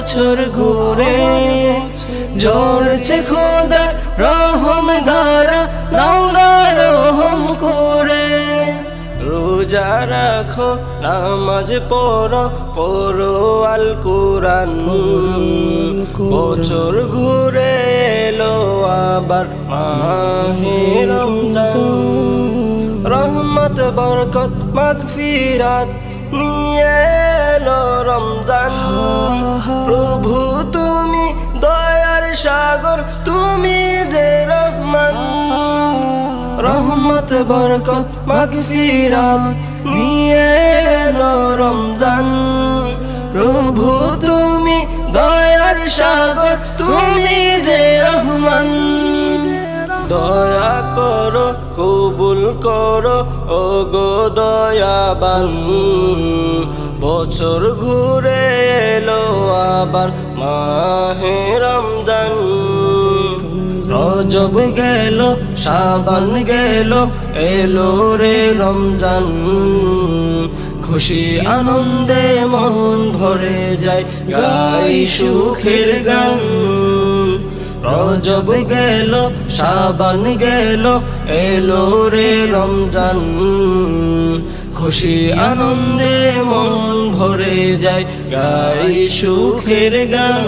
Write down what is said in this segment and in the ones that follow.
বছর ঘুরে ঝরছে খোদা রহম ধারা, নাও না রহম করে। রোজা রাখো নামাজ পড়ো, পড়ো আল কুরআন। বছর ঘুরে এলো আবার মাহে রমজান। রহমত বরকত মাগফিরাত নিয়ে এলো রমজান। প্রভু তুমি দয়ার সাগর, তুমি যে রহমান। রহমত বরকত মাগফিরাত নিয়ে এলো রমজান। প্রভু তুমি দয়ার সাগর, তুমি যে রহমান। দয়া করো কবুল করো ও গো দয়াবান। বছর ঘুরে এলো আবার মাহে রমজান। রজব গেল শাবান গেল, এলো রে রমজান। খুশি আনন্দে মন ভরে যায়, গাই সুখের গান। রজব গেল শাবান গেল, এলো রে রমজান। খুশি আনন্দে মন ভরে যায়, গাই সুখের গান।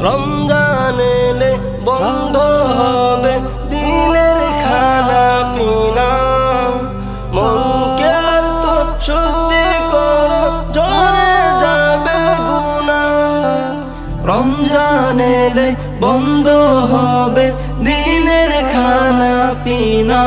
রমজান এলে বন্ধ হবে দিনের খানা পিনা। মনকে আর তো শুদ্ধি করো, ঝরে যাবে গুনাহ। রমজান এলে বন্ধ হবে দিনের খানা পিনা।